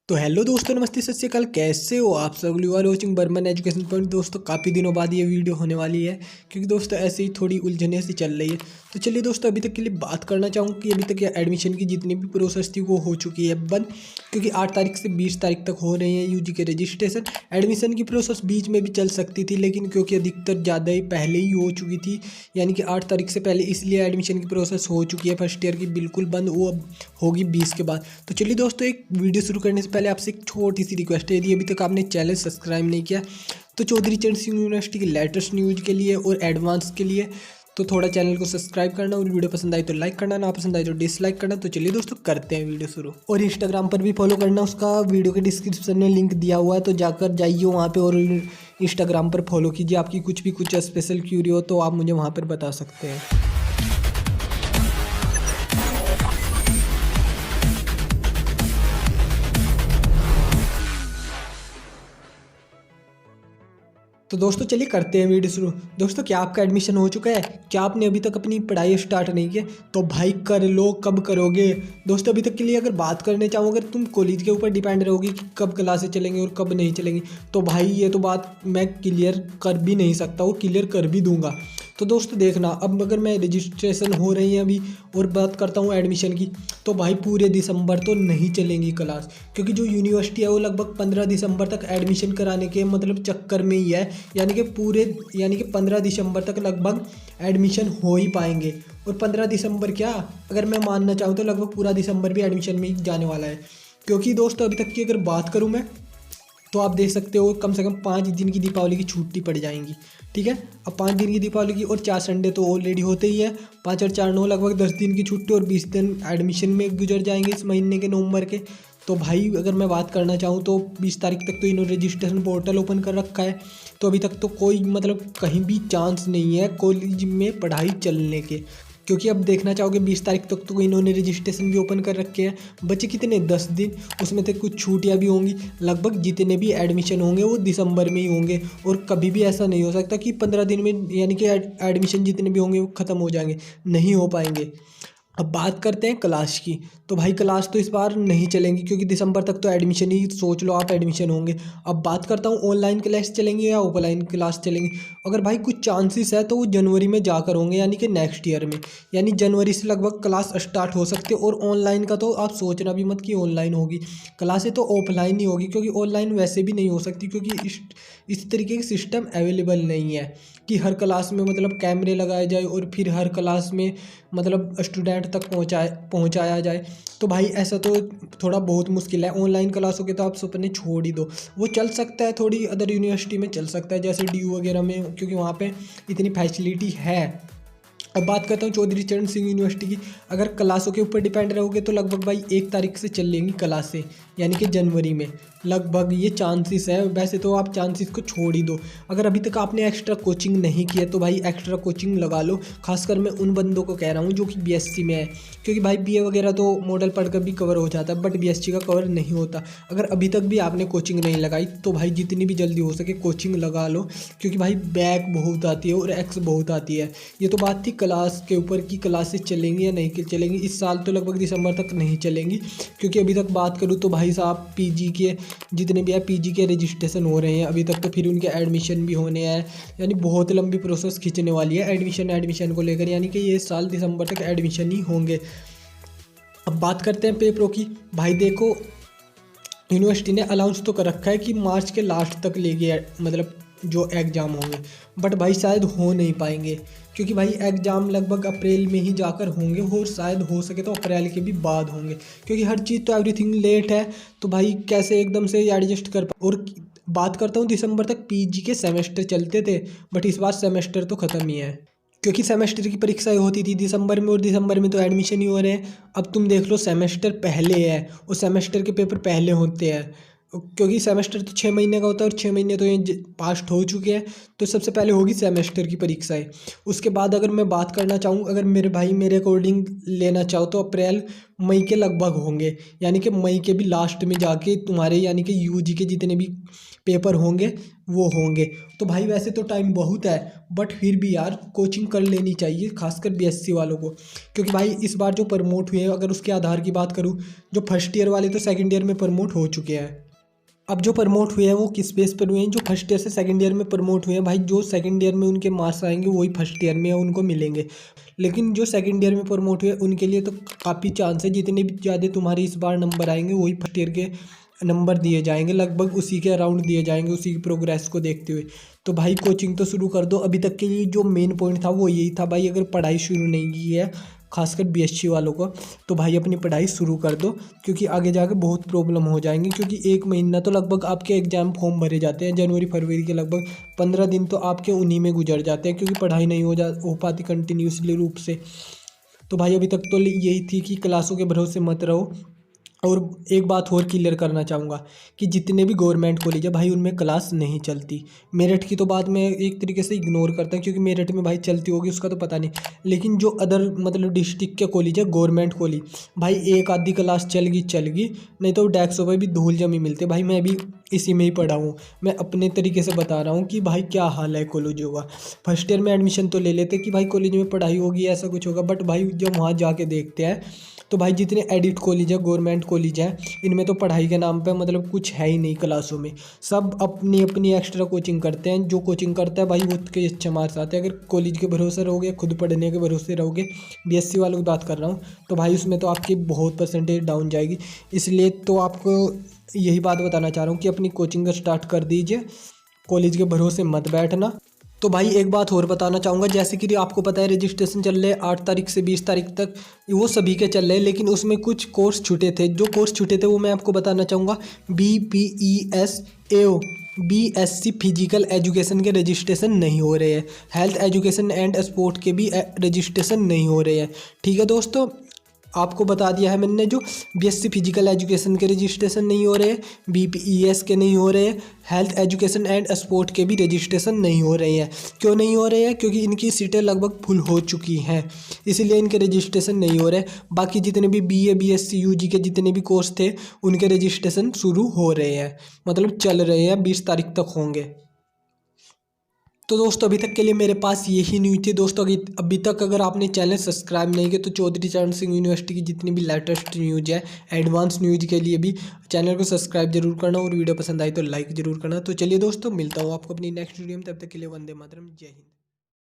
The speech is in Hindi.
तो हेलो दोस्तों, नमस्ते, सत श्री अकाल। कैसे हो आप सब? You are watching Burman education point. दोस्तों काफ़ी दिनों बाद ये वीडियो होने वाली है क्योंकि दोस्तों ऐसे ही थोड़ी उलझने सी चल रही है। तो चलिए दोस्तों, अभी तक के लिए बात करना चाहूँगा कि अभी तक ये एडमिशन की जितनी भी प्रोसेस थी वो हो चुकी है बंद, क्योंकि 8 तारीख से 20 तारीख तक हो रही है यूजी के रजिस्ट्रेशन। एडमिशन की प्रोसेस बीच में भी चल सकती थी, लेकिन क्योंकि अधिकतर ज़्यादा ही पहले ही हो चुकी थी, यानी कि 8 तारीख से पहले, इसलिए एडमिशन की प्रोसेस हो चुकी है फर्स्ट ईयर की बिल्कुल बंद। वो अब होगी 20 के बाद। तो चलिए दोस्तों, एक वीडियो शुरू करने से पहले आपसे एक छोटी सी रिक्वेस्ट है, यदि अभी तक आपने चैनल सब्सक्राइब नहीं किया तो चौधरी चरण सिंह यूनिवर्सिटी की लेटेस्ट न्यूज़ के लिए और एडवांस के लिए तो थोड़ा चैनल को सब्सक्राइब करना, और वीडियो पसंद आई तो लाइक करना, ना पसंद आई तो डिसलाइक करना। तो चलिए दोस्तों, करते हैं वीडियो शुरू। और इंस्टाग्राम पर भी फॉलो करना, उसका वीडियो के डिस्क्रिप्शन में लिंक दिया हुआ है, तो जाकर जाइए वहाँ पे और इंस्टाग्राम पर फॉलो कीजिए। आपकी कुछ स्पेशल क्यूरी हो तो आप मुझे वहाँ पर बता सकते हैं। तो दोस्तों चलिए करते हैं वीडियो शुरू। दोस्तों, क्या आपका एडमिशन हो चुका है? क्या आपने अभी तक अपनी पढ़ाई स्टार्ट नहीं की? तो भाई कर लो। कब करोगे? दोस्तों अभी तक के लिए अगर बात करने चाहो, अगर तुम कॉलेज के ऊपर डिपेंड रहोगी कि कब क्लासेस चलेंगे और कब नहीं चलेंगी, तो भाई ये तो बात मैं क्लियर कर भी नहीं सकता और क्लियर कर भी दूंगा। तो दोस्तों देखना, अब अगर मैं रजिस्ट्रेशन हो रही है अभी और बात करता हूँ एडमिशन की, तो भाई पूरे दिसंबर तो नहीं चलेंगी क्लास, क्योंकि जो यूनिवर्सिटी है वो लगभग 15 दिसंबर तक एडमिशन कराने के मतलब चक्कर में ही है। यानी कि 15 दिसंबर तक लगभग एडमिशन हो ही पाएंगे। और 15 दिसंबर क्या, अगर मैं मानना चाहूँ तो लगभग पूरा दिसंबर भी एडमिशन में ही जाने वाला है। क्योंकि दोस्तों अभी तक की अगर बात करूँ मैं, तो आप देख सकते हो कम से कम 5 दिन की दीपावली की छुट्टी पड़ जाएंगी। ठीक है, अब 5 दिन की दीपावली की और 4 संडे तो ऑलरेडी होते ही है। 5 और 4 9, लगभग 10 दिन की छुट्टी और 20 दिन एडमिशन में गुजर जाएंगे इस महीने के, नवंबर के। तो भाई अगर मैं बात करना चाहूँ तो 20 तारीख तक तो इन्होंने रजिस्ट्रेशन पोर्टल ओपन कर रखा है, तो अभी तक तो कोई मतलब कहीं भी चांस नहीं है कॉलेज में पढ़ाई चलने के। क्योंकि अब देखना चाहोगे 20 तारीख तक तो इन्होंने रजिस्ट्रेशन भी ओपन कर रखे हैं। बचे कितने? 10 दिन। उसमें से कुछ छूटियाँ भी होंगी। लगभग जितने भी एडमिशन होंगे वो दिसंबर में ही होंगे, और कभी भी ऐसा नहीं हो सकता कि 15 दिन में यानी कि एडमिशन जितने भी होंगे वो ख़त्म हो जाएंगे, नहीं हो पाएंगे। अब बात करते हैं क्लास की। तो भाई क्लास तो इस बार नहीं चलेंगी, क्योंकि दिसंबर तक तो एडमिशन ही सोच लो आप, एडमिशन होंगे। अब बात करता हूँ ऑनलाइन क्लास चलेंगी या ऑफलाइन क्लास चलेंगी। अगर भाई कुछ चांसेस है तो वो जनवरी में जाकर होंगे, यानी कि नेक्स्ट ईयर में, यानी जनवरी से लगभग क्लास स्टार्ट हो सकते हैं। और ऑनलाइन का तो आप सोचना भी मत कि ऑनलाइन होगी क्लासें, तो ऑफलाइन ही होगी, क्योंकि ऑनलाइन वैसे भी नहीं हो सकती, क्योंकि इस तरीके के सिस्टम अवेलेबल नहीं है कि हर क्लास में मतलब कैमरे लगाए जाए और फिर हर क्लास में मतलब स्टूडेंट तक पहुंचाया जाए। तो भाई ऐसा तो थोड़ा बहुत मुश्किल है। ऑनलाइन क्लासों के तो आप सपने छोड़ ही दो। वो चल सकता है, थोड़ी अदर यूनिवर्सिटी में चल सकता है, जैसे DU वगैरह में, क्योंकि वहाँ पे इतनी फैसिलिटी है। अब बात करता हूँ चौधरी चरण सिंह यूनिवर्सिटी की। अगर क्लासों के ऊपर डिपेंड रहोगे तो लगभग भाई 1 तारीख से चल लेंगी क्लासें, यानी कि जनवरी में लगभग ये चांसेस है। वैसे तो आप चांसेस को छोड़ ही दो। अगर अभी तक आपने एक्स्ट्रा कोचिंग नहीं किया तो भाई एक्स्ट्रा कोचिंग लगा लो। खासकर मैं उन बंदों को कह रहा हूँ जो कि BSc में है, क्योंकि भाई BA वगैरह तो मॉडल पढ़कर भी कवर हो जाता है, बट BSc का कवर नहीं होता। अगर अभी तक भी आपने कोचिंग नहीं लगाई तो भाई जितनी भी जल्दी हो सके कोचिंग लगा लो, क्योंकि भाई बैक बहुत आती है और एक्स बहुत आती है। ये तो बात थी क्लास के ऊपर की क्लासेस चलेंगी या नहीं चलेंगी। इस साल तो लगभग दिसंबर तक नहीं चलेंगी, क्योंकि अभी तक बात करूँ तो भाई साहब PG के जितने भी है PG के रजिस्ट्रेशन हो रहे हैं अभी तक, तो फिर उनके एडमिशन भी होने हैं, यानी बहुत लंबी प्रोसेस खींचने वाली है एडमिशन को लेकर, यानी कि ये साल दिसंबर तक एडमिशन ही होंगे। अब बात करते हैं पेपरों की। भाई देखो, यूनिवर्सिटी ने अनाउंस तो कर रखा है कि मार्च के लास्ट तक लेके मतलब जो एग्ज़ाम होंगे, बट भाई शायद हो नहीं पाएंगे, क्योंकि भाई एग्ज़ाम लगभग अप्रैल में ही जाकर होंगे, और शायद हो सके तो अप्रैल के भी बाद होंगे, क्योंकि हर चीज़ तो एवरीथिंग लेट है। तो भाई कैसे एकदम से एडजस्ट कर और बात करता हूँ दिसंबर तक PG के सेमेस्टर चलते थे, बट इस बार सेमेस्टर तो ख़त्म ही है, क्योंकि सेमेस्टर की परीक्षाएं होती थी दिसंबर में, और दिसंबर में तो एडमिशन ही हो रहे हैं। अब तुम देख लो, सेमेस्टर पहले है और सेमेस्टर के पेपर पहले होते हैं, क्योंकि सेमेस्टर तो 6 महीने का होता है और 6 महीने तो ये पास्ट हो चुके हैं। तो सबसे पहले होगी सेमेस्टर की परीक्षाएं। उसके बाद अगर मैं बात करना चाहूँ, अगर मेरे भाई मेरे अकॉर्डिंग लेना चाहो तो अप्रैल मई के लगभग होंगे, यानी कि मई के भी लास्ट में जाके तुम्हारे यानी कि यूजी के जितने भी पेपर होंगे वो होंगे। तो भाई वैसे तो टाइम बहुत है, बट फिर भी यार कोचिंग कर लेनी चाहिए, खासकर बीएससी वालों को। क्योंकि भाई इस बार जो प्रमोट हुए हैं, अगर उसके आधार की बात करूँ, जो फर्स्ट ईयर वाले तो सेकंड ईयर में प्रमोट हो चुके हैं। अब जो प्रमोट हुए हैं वो किस बेस पर हुए हैं? जो फर्स्ट ईयर से सेकंड ईयर में प्रमोट हुए हैं भाई, जो सेकंड ईयर में उनके मार्क्स आएंगे वही फर्स्ट ईयर में उनको मिलेंगे। लेकिन जो सेकंड ईयर में प्रमोट हुए उनके लिए तो काफ़ी चांस है, जितने भी ज़्यादा तुम्हारे इस बार नंबर आएंगे वही फर्स्ट ईयर के नंबर दिए जाएंगे, लगभग उसी के अराउंड दिए जाएंगे, उसी की प्रोग्रेस को देखते हुए। तो भाई कोचिंग तो शुरू कर दो। अभी तक के लिए जो मेन पॉइंट था वो यही था भाई, अगर पढ़ाई शुरू नहीं की है खासकर बीएससी वालों को, तो भाई अपनी पढ़ाई शुरू कर दो, क्योंकि आगे जाकर बहुत प्रॉब्लम हो जाएंगी। क्योंकि 1 महीना तो लगभग आपके एग्जाम फॉर्म भरे जाते हैं, जनवरी फरवरी के लगभग 15 दिन तो आपके उन्हीं में गुजर जाते हैं, क्योंकि पढ़ाई नहीं हो पाती कंटिन्यूसली रूप से। तो भाई अभी तक तो यही थी कि क्लासों के भरोसे मत रहो। और एक बात और क्लियर करना चाहूँगा कि जितने भी गवर्नमेंट कॉलेज है भाई उनमें क्लास नहीं चलती। मेरठ की तो बात मैं एक तरीके से इग्नोर करता हूँ, क्योंकि मेरठ में भाई चलती होगी उसका तो पता नहीं, लेकिन जो अदर मतलब डिस्ट्रिक्ट के कॉलेज है गवर्नमेंट कॉलेज, भाई एक आधी क्लास चल गई, नहीं तो डेस्कों पर भी धूल जमी मिलते। भाई मैं भी इसी में ही पढ़ा हूँ, मैं अपने तरीके से बता रहा हूँ कि भाई क्या हाल है कॉलेजों का। फर्स्ट ईयर में एडमिशन तो ले लेते कि भाई कॉलेज में पढ़ाई होगी ऐसा कुछ होगा, बट भाई जब वहाँ जाके देखते हैं तो भाई जितने एडिट कॉलेज है गवर्नमेंट कॉलेज है इनमें तो पढ़ाई के नाम पे मतलब कुछ है ही नहीं क्लासों में। सब अपनी अपनी एक्स्ट्रा कोचिंग करते हैं, जो कोचिंग करता है भाई वो के अच्छे मार्क्स आते हैं। अगर कॉलेज के भरोसे रहोगे, खुद पढ़ने के भरोसे रहोगे, बीएससी वालों की बात कर रहा हूँ, तो भाई उसमें तो आपकी बहुत परसेंटेज डाउन जाएगी। इसलिए तो आपको यही बात बताना चाह रहा हूँ कि अपनी कोचिंग स्टार्ट कर दीजिए, कॉलेज के भरोसे मत बैठना। तो भाई एक बात और बताना चाहूँगा, जैसे कि आपको पता है रजिस्ट्रेशन चल रहे हैं 8 तारीख से 20 तारीख तक, वो सभी के चल रहे हैं, लेकिन उसमें कुछ कोर्स छूटे थे। जो कोर्स छूटे थे वो मैं आपको बताना चाहूँगा। BPES-AO BSc फिजिकल एजुकेशन के रजिस्ट्रेशन नहीं हो रहे हैं, हेल्थ एजुकेशन एंड स्पोर्ट के भी रजिस्ट्रेशन नहीं हो रहे हैं। ठीक है दोस्तों, आपको बता दिया है मैंने। जो बीएससी फिजिकल एजुकेशन के रजिस्ट्रेशन नहीं हो रहे हैं, BPES के नहीं हो रहे हैं, हेल्थ एजुकेशन एंड स्पोर्ट के भी रजिस्ट्रेशन नहीं हो रहे हैं। क्यों नहीं हो रहे हैं? क्योंकि इनकी सीटें लगभग फुल हो चुकी हैं, इसीलिए इनके रजिस्ट्रेशन नहीं हो रहे। बाकी जितने भी BA BSc UG के जितने भी कोर्स थे उनके रजिस्ट्रेशन शुरू हो रहे हैं, मतलब चल रहे हैं, 20 तारीख तक होंगे। तो दोस्तों अभी तक के लिए मेरे पास यही न्यूज़ थी दोस्तों। अभी तक अगर आपने चैनल सब्सक्राइब नहीं किया तो चौधरी चरण सिंह यूनिवर्सिटी की जितनी भी लेटेस्ट न्यूज़ है, एडवांस न्यूज़ के लिए भी चैनल को सब्सक्राइब जरूर करना, और वीडियो पसंद आई तो लाइक जरूर करना। तो चलिए दोस्तों, मिलता हूँ आपको अपनी नेक्स्ट वीडियो में, तब तक के लिए वंदे मातरम, जय हिंद।